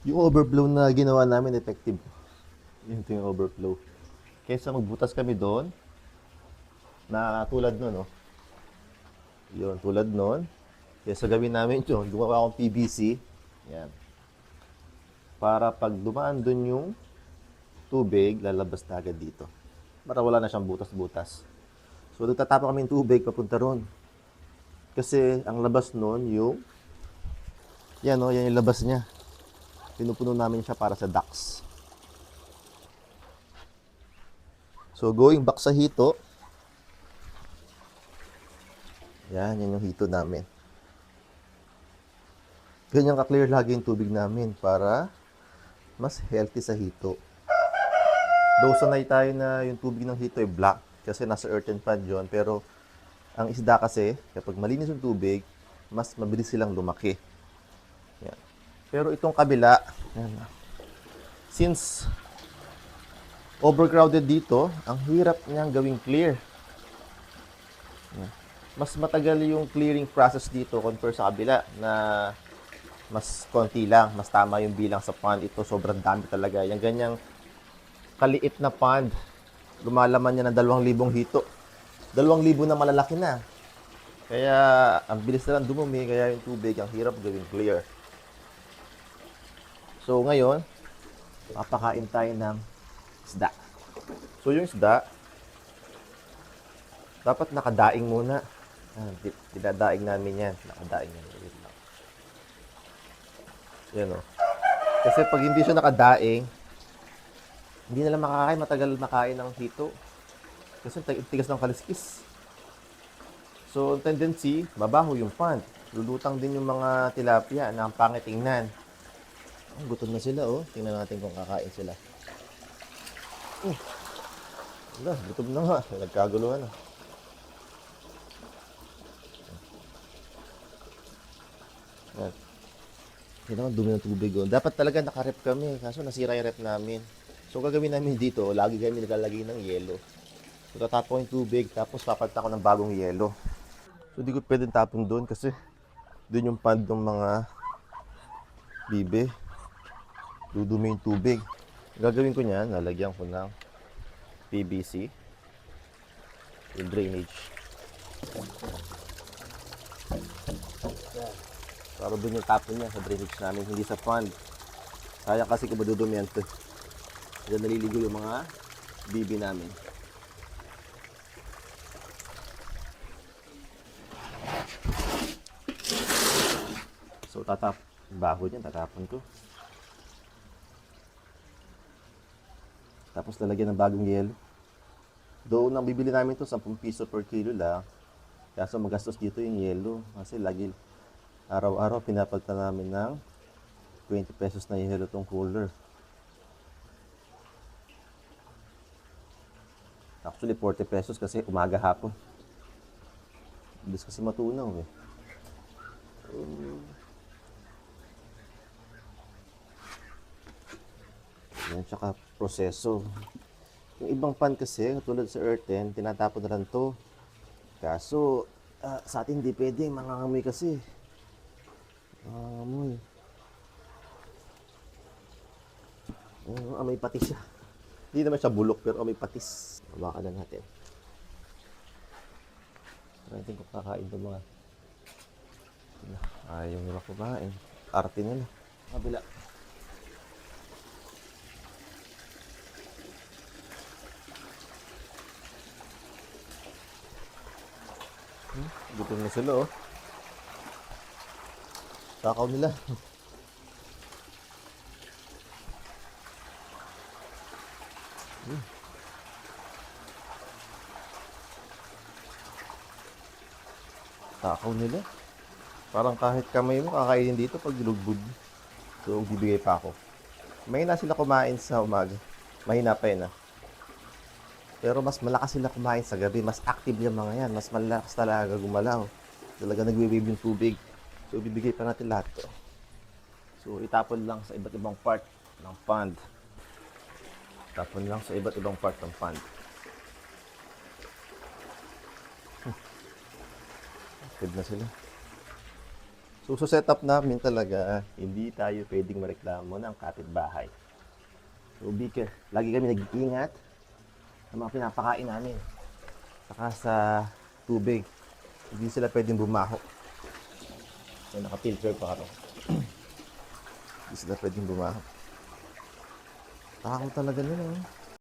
Yung overflow na ginawa namin effective. Yun ito yung overflow. Kaysa magbutas kami doon, na tulad nun, no? Yun, tulad nun. Kaysa gawin namin yun, gumawa akong PVC. Yan. Para pag dumaan doon yung tubig, lalabas na agad dito. Para wala na siyang butas-butas. So, nagtatapa kami ng tubig papunta ron. Kasi ang labas nun, yan o, yan yung labas niya. Pinupuno namin siya para sa ducks. So, going back sa hito, yan yung hito namin. Ganyan ka-clear lagi yung tubig namin para mas healthy sa hito. Though sanay tayo na yung tubig ng hito ay black kasi nasa earthen pond yun. Pero ang isda kasi, kapag malinis yung tubig, mas mabilis silang lumaki. Yan. Pero itong kabila, yan, since overcrowded dito, ang hirap niyang gawing clear. Yan. Mas matagal yung clearing process dito compare sa kabila na mas konti lang, mas tama yung bilang sa pond. Ito sobrang dami talaga. Yung ganyang kaliit na pond, lumalaman niya ng 2,000 hito. 2,000 na malalaki na. Kaya ang bilis na lang dumumi, kaya yung tubig ang hirap gawing clear. So ngayon, papakain tayo ng isda. So yung isda, dapat nakadaing muna. Dinadaing namin yan. Nakadaing yan. Yan o. Kasi pag hindi siya nakadaing, hindi nila makakain, matagal makain ng hito. Kasi tigas ng kaliskis. So, ang tendency, mabaho yung pond. Lulutang din yung mga tilapia na ang pangit tingnan. Oh, gutom na sila, oh. Tingnan natin kung kakain sila. Wala, gutom na nga. Nagkaguluhan na. Yan. Yan ang dumi ng tubig, oh. Dapat talaga nakarep kami, kaso nasira yung rep namin. So, gagawin namin dito, lagi kami naglalagay ng yelo. So, tatapon yung tubig, tapos papalitan ko ng bagong yelo. So, di ko pwedeng tapon doon kasi doon yung pond ng mga bibe. Dudumi yung tubig. Gagawin ko niyan, lalagyan ko ng PVC yung drainage. Para doon yung tapon niya sa drainage namin, hindi sa pond. Kaya kasi kung madudumi yan to. Diyan naliligo yung mga bibi namin. So, baho niyan, tatapon ko. Tapos lalagyan ng bagong yelo. Doon ang bibili namin to 10 piso per kilo lang. Kaso magastos dito yung yelo. Kasi lagi araw-araw pinapalitan namin ng 20 pesos na yelo tong cooler. Actually 40 pesos kasi umaga hapon. Bilis kasi matunaw eh. Yan, tsaka proseso. Yung ibang pan kasi, tulad sa earthen, tinatapon na lang to. Kaso, sa atin hindi pwede, mangangamoy kasi. Mangangamoy. Amoy patis siya. Hindi naman siya bulok, pero amoy patis. Bawakan na natin. Natin kung kakain ito mga. Ayaw nila kumain. Arte nila. Kabila. Gutom na sila, oh. Takaw nila. Takaw nila. Parang kahit kamay mo, kakainin dito pag dilugbog. So, bibigay pa ako. Mahina sila kumain sa umaga. Mahina pa yun, ah. Pero mas malakas sila kumain sa gabi. Mas active yung mga yan. Mas malakas talaga gumalaw. Talaga nagwe-wave yung tubig. So, bibigay pa natin lahat to. So, itapon lang sa iba't ibang part ng pond. Tapon lang sa iba't ibang part ng pond. Active na sila. So, sa setup namin talaga, hindi tayo pwedeng mareklamo ng kapitbahay. So, lagi kami nag-iingat sa mga pinapakain namin. Saka sa tubig. Hindi sila pwedeng bumaho. So, naka-filter pa kami. Hindi sila pwedeng bumaho. Takot talaga nila.